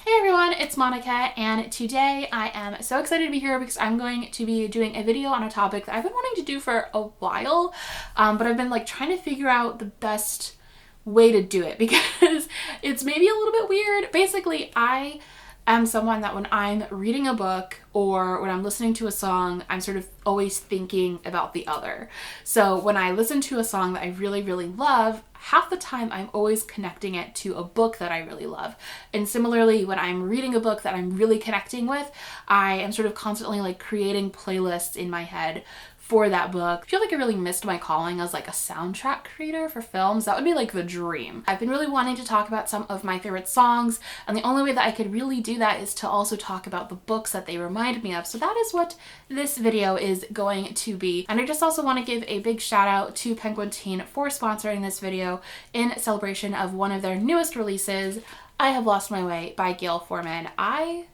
Hey everyone, it's Monica, and today I am so excited to be here because I'm going to be doing a video on a topic that I've been wanting to do for a while, but I've been trying to figure out the best way to do it because it's maybe a little bit weird. Basically, I am someone that when I'm reading a book or when I'm listening to a song, I'm sort of always thinking about the other. So when I listen to a song that I really, really love, half the time I'm always connecting it to a book that I really love. And similarly, when I'm reading a book that I'm really connecting with, I am sort of constantly creating playlists in my head for that book. I feel like I really missed my calling as a soundtrack creator for films. That would be the dream. I've been really wanting to talk about some of my favorite songs, and the only way that I could really do that is to also talk about the books that they remind me of. So that is what this video is going to be. And I just also want to give a big shout out to Penguin Teen for sponsoring this video in celebration of one of their newest releases, I Have Lost My Way by Gayle Forman. I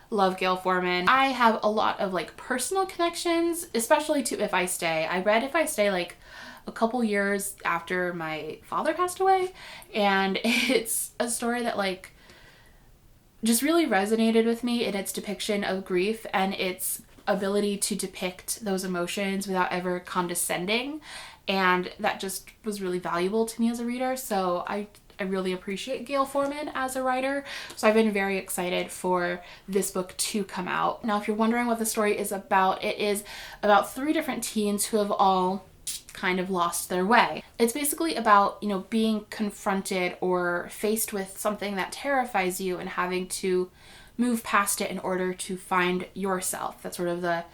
love Gayle Forman. I have a lot of personal connections, especially to If I Stay. I read If I Stay a couple years after my father passed away, and it's a story that just really resonated with me in its depiction of grief and its ability to depict those emotions without ever condescending, and that just was really valuable to me as a reader. So I really appreciate Gayle Forman as a writer, so I've been very excited for this book to come out. Now, if you're wondering what the story is about, it is about three different teens who have all kind of lost their way. It's basically about, being confronted or faced with something that terrifies you and having to move past it in order to find yourself. That's sort of the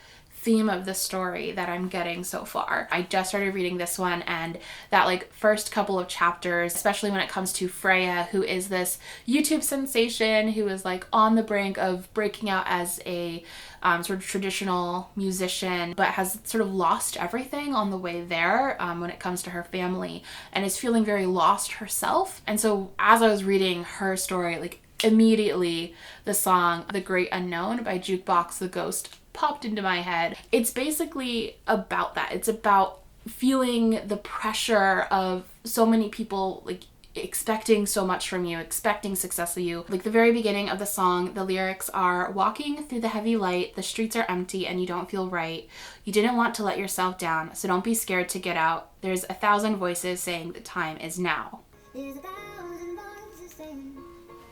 theme of the story that I'm getting so far. I just started reading this one, and that first couple of chapters, especially when it comes to Freya, who is this YouTube sensation who is on the brink of breaking out as a sort of traditional musician, but has sort of lost everything on the way there when it comes to her family, and is feeling very lost herself. And so as I was reading her story, immediately the song The Great Unknown by Jukebox the Ghost popped into my head. It's basically about that. It's about feeling the pressure of so many people expecting so much from you, expecting success of you. The very beginning of the song, the lyrics are, "Walking through the heavy light, the streets are empty and you don't feel right. You didn't want to let yourself down, so don't be scared to get out. There's 1,000 voices saying the time is now." There's 1,000 voices saying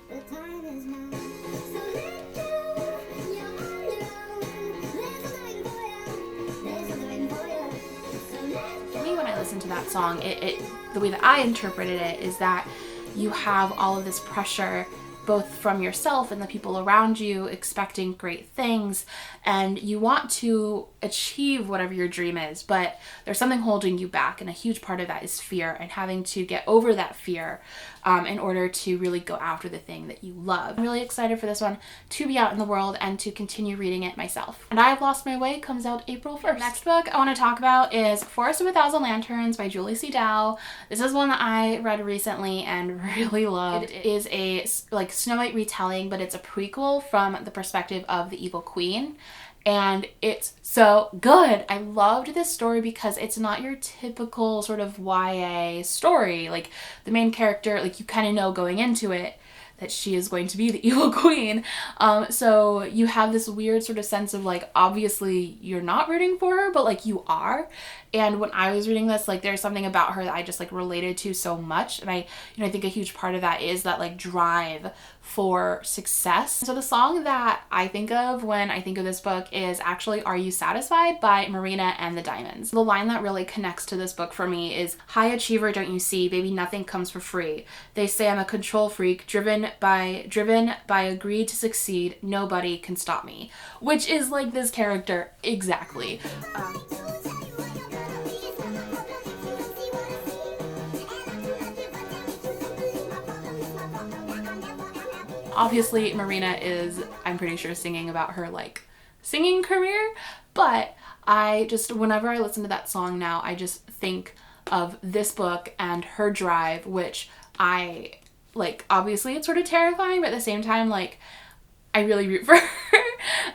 the time is now. So let go, you're on your own. There's a light for you. There's a light for you. So let For me, when I listen to that song, the way that I interpreted it is that you have all of this pressure both from yourself and the people around you expecting great things, and you want to achieve whatever your dream is, but there's something holding you back, and a huge part of that is fear, and having to get over that fear in order to really go after the thing that you love. I'm really excited for this one to be out in the world and to continue reading it myself. And I Have Lost My Way comes out April 1st. Next book I want to talk about is Forest of a Thousand Lanterns by Julie C. Dow. This is one that I read recently and really loved. It is a Snow White retelling, but it's a prequel from the perspective of the evil queen, and it's so good. I loved this story because it's not your typical sort of YA story. The main character, you kind of know going into it that she is going to be the evil queen. So you have this weird sort of sense of obviously you're not rooting for her, but you are. And when I was reading this, there's something about her that I just related to so much. And I think a huge part of that is that drive for success. So the song that I think of when I think of this book is actually Are You Satisfied by Marina and the Diamonds. The line that really connects to this book for me is, "High achiever, don't you see, baby, nothing comes for free. They say I'm a control freak, driven by a greed to succeed, nobody can stop me." Which is this character exactly. Obviously, Marina is, I'm pretty sure, singing about her singing career, but whenever I listen to that song now, I just think of this book and her drive, which obviously it's sort of terrifying, but at the same time, I really root for her.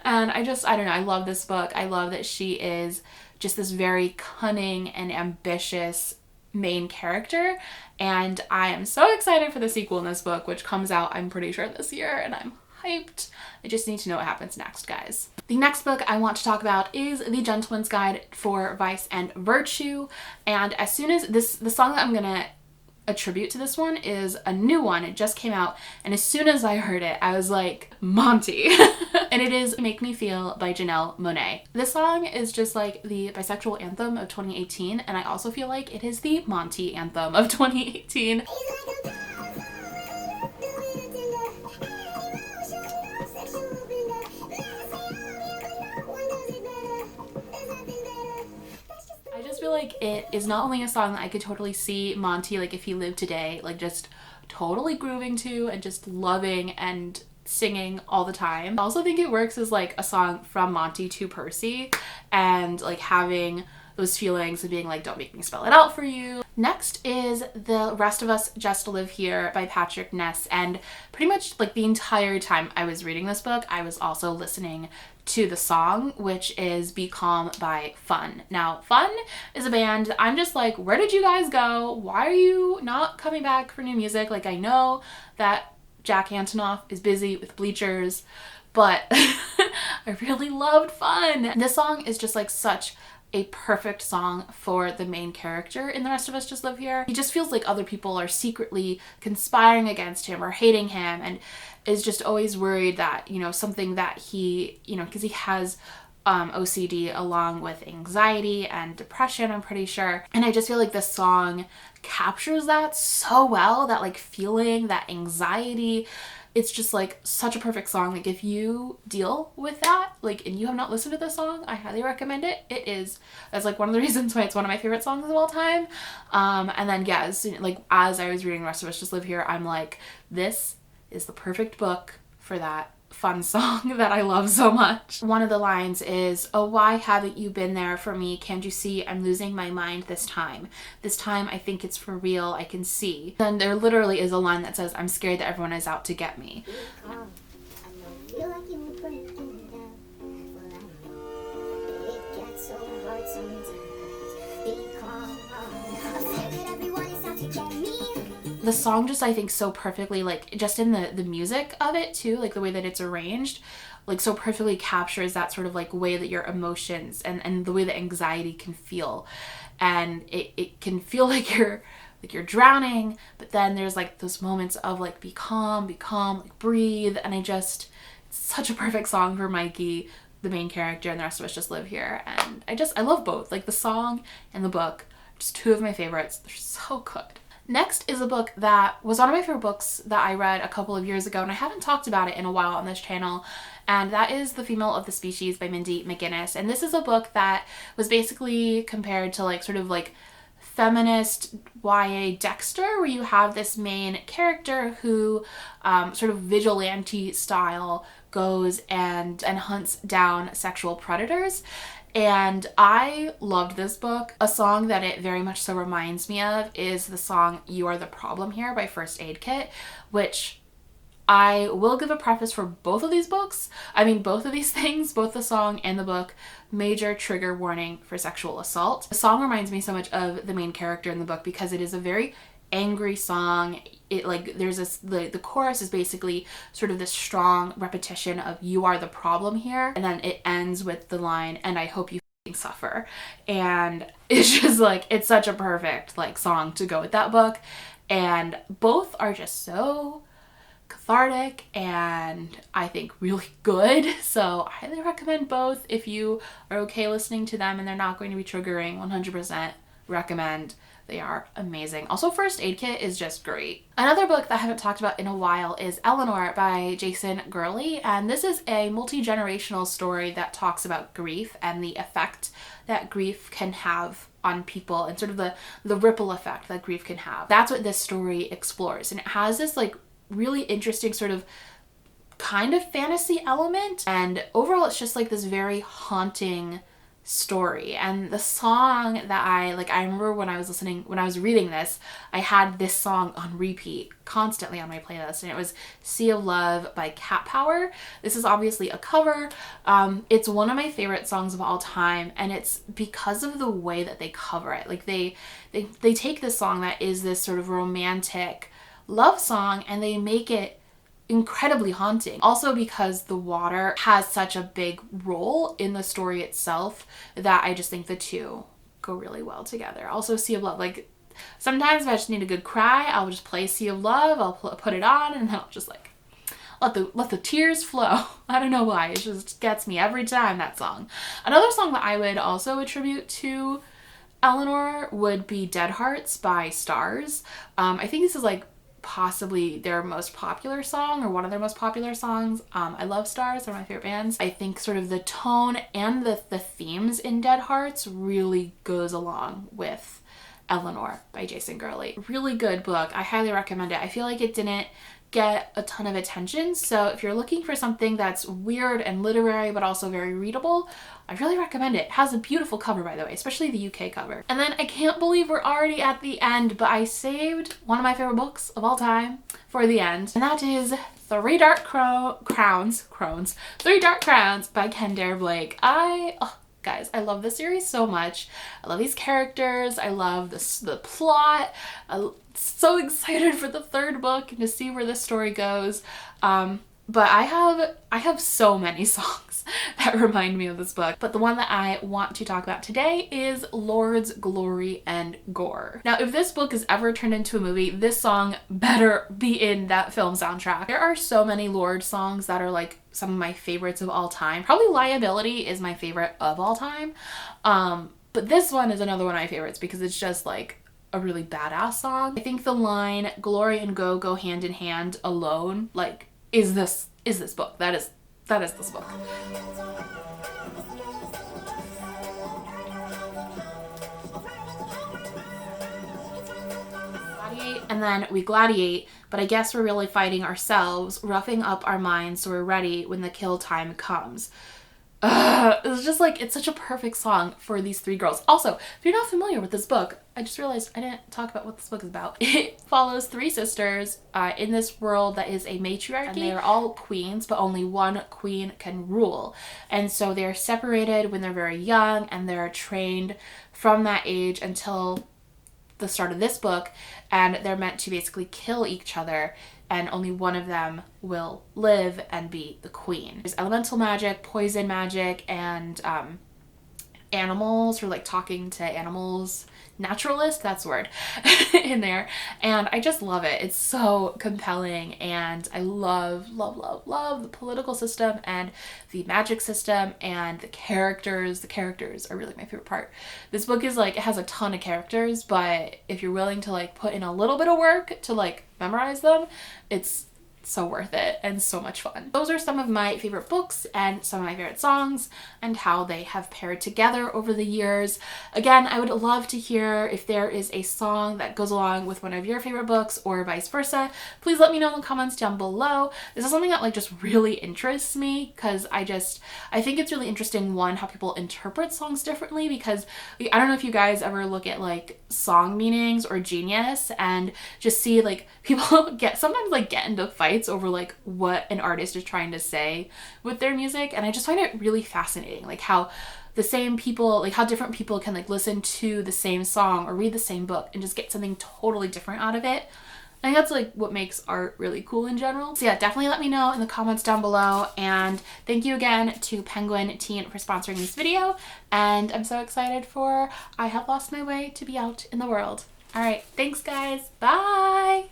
And I don't know, I love this book. I love that she is just this very cunning and ambitious main character, and I am so excited for the sequel in this book, which comes out, I'm pretty sure, this year, and I'm hyped. I just need to know what happens next, guys. The next book I want to talk about is The Gentleman's Guide for Vice and Virtue. And as soon as the song that I'm gonna attribute to this one is a new one. It just came out, and as soon as I heard it, I was like, Monty. And it is Make Me Feel by Janelle Monae. This song is just like the bisexual anthem of 2018, and I also feel like it is the Monty anthem of 2018. I just feel like it is not only a song that I could totally see Monty, like if he lived today, like just totally grooving to and just loving and singing all the time. I also think it works as like a song from Monty to Percy, and like having those feelings of being like, don't make me spell it out for you. Next is The Rest of Us Just Live Here by Patrick Ness, and pretty much like the entire time I was reading this book, I was also listening to the song, which is Be Calm by Fun. Now, Fun is a band I'm just like, where did you guys go? Why are you not coming back for new music? Like, I know that Jack Antonoff is busy with Bleachers, but I really loved Fun. This song is just like such a perfect song for the main character in The Rest of Us Just Live Here. He just feels like other people are secretly conspiring against him or hating him, and is just always worried that, you know, something that he, you know, because he has OCD along with anxiety and depression, I'm pretty sure. And I just feel like this song captures that so well, that like feeling, that anxiety. It's just like such a perfect song. Like if you deal with that, like, and you have not listened to this song, I highly recommend it. That's like one of the reasons why it's one of my favorite songs of all time. And then yeah, as I was reading The Rest of Us Just Live Here, I'm like, this is the perfect book for that Fun song that I love so much. One of the lines is, oh, why haven't you been there for me? Can't you see I'm losing my mind this time? This time I think it's for real, I can see. Then there literally is a line that says, I'm scared that everyone is out to get me. The song just, I think, so perfectly, like, just in the music of it too, like the way that it's arranged, like so perfectly captures that sort of like way that your emotions and the way that anxiety can feel. And it can feel like you're drowning, but then there's like those moments of like, be calm, like breathe. And it's such a perfect song for Mikey, the main character, and The Rest of Us Just Live Here. And I love both, like the song and the book, just two of my favorites. They're so good. Next is a book that was one of my favorite books that I read a couple of years ago, and I haven't talked about it in a while on this channel, and that is The Female of the Species by Mindy Mcginnis. And this is a book that was basically compared to like sort of like feminist YA Dexter, where you have this main character who sort of vigilante style goes and hunts down sexual predators. And I loved this book. A song that it very much so reminds me of is the song You Are the Problem Here by First Aid Kit, which I will give a preface for both of these books. I mean, both of these things, both the song and the book, major trigger warning for sexual assault. The song reminds me so much of the main character in the book because it is a very angry song. It like there's this the chorus is basically sort of this strong repetition of you are the problem here, and then it ends with the line, and I hope you f***ing suffer. And it's just like, it's such a perfect like song to go with that book, and both are just so cathartic and I think really good. So I highly recommend both. If you are okay listening to them and they're not going to be triggering, 100% recommend. They are amazing. Also, First Aid Kit is just great. Another book that I haven't talked about in a while is Eleanor by Jason Gurley, and this is a multi-generational story that talks about grief and the effect that grief can have on people and sort of the ripple effect that grief can have. That's what this story explores, and it has this like really interesting sort of kind of fantasy element, and overall it's just like this very haunting story. And the song that I remember when I was reading this, I had this song on repeat constantly on my playlist, and it was Sea of Love by Cat Power. This is obviously a cover. It's one of my favorite songs of all time, and it's because of the way that they cover it. Like they take this song that is this sort of romantic love song, and they make it incredibly haunting. Also because the water has such a big role in the story itself that I just think the two go really well together. Also Sea of Love, like sometimes if I just need a good cry, I'll just play Sea of Love, I'll put it on, and then I'll just like let the tears flow. I don't know why, it just gets me every time, that song. Another song that I would also attribute to Eleanor would be Dead Hearts by Stars. I think this is like possibly their most popular song, or one of their most popular songs. I love Stars, they're my favorite bands. I think sort of the tone and the themes in Dead Hearts really goes along with Eleanor by Jason Gurley. Really good book. I highly recommend it. I feel like it didn't get a ton of attention, so if you're looking for something that's weird and literary but also very readable, I really recommend it. It has a beautiful cover, by the way, especially the UK cover. And then I can't believe we're already at the end, but I saved one of my favorite books of all time for the end, and that is Three Dark Crowns by Ken Dare Blake. Guys, I love this series so much. I love these characters. I love the plot. I'm so excited for the third book and to see where this story goes. But I have so many songs that remind me of this book. But the one that I want to talk about today is Lords, Glory, and Gore. Now, if this book is ever turned into a movie, this song better be in that film soundtrack. There are so many Lord songs that are like some of my favorites of all time. Probably Liability is my favorite of all time. But this one is another one of my favorites because it's just like a really badass song. I think the line "Glory and go hand in hand" alone, like, is this book. That is this book. And then we gladiate, but I guess we're really fighting ourselves, roughing up our minds so we're ready when the kill time comes. It's just like, it's such a perfect song for these three girls. Also, if you're not familiar with this book, I just realized I didn't talk about what this book is about. It follows three sisters in this world that is a matriarchy, and they are all queens, but only one queen can rule. And so they're separated when they're very young, and they're trained from that age until the start of this book, and they're meant to basically kill each other, and only one of them will live and be the queen. There's elemental magic, poison magic, and animals, or like talking to animals, naturalist, that's the word, in there. And I just love it. It's so compelling, and I love the political system and the magic system and the characters. The characters are really my favorite part. This book is like, it has a ton of characters, but if you're willing to like put in a little bit of work to like memorize them, it's so worth it and so much fun. Those are some of my favorite books and some of my favorite songs and how they have paired together over the years. Again, I would love to hear if there is a song that goes along with one of your favorite books or vice versa. Please let me know in the comments down below. This is something that like just really interests me because I think it's really interesting, one, how people interpret songs differently, because I don't know if you guys ever look at like song meanings or Genius and just see like people sometimes get into fights over like what an artist is trying to say with their music, and I just find it really fascinating, like how the same people, like how different people can like listen to the same song or read the same book and just get something totally different out of it. I think that's like what makes art really cool in general. So yeah, definitely let me know in the comments down below, and thank you again to Penguin Teen for sponsoring this video, and I'm so excited for I Have Lost My Way to be out in the world. All right, thanks guys, bye!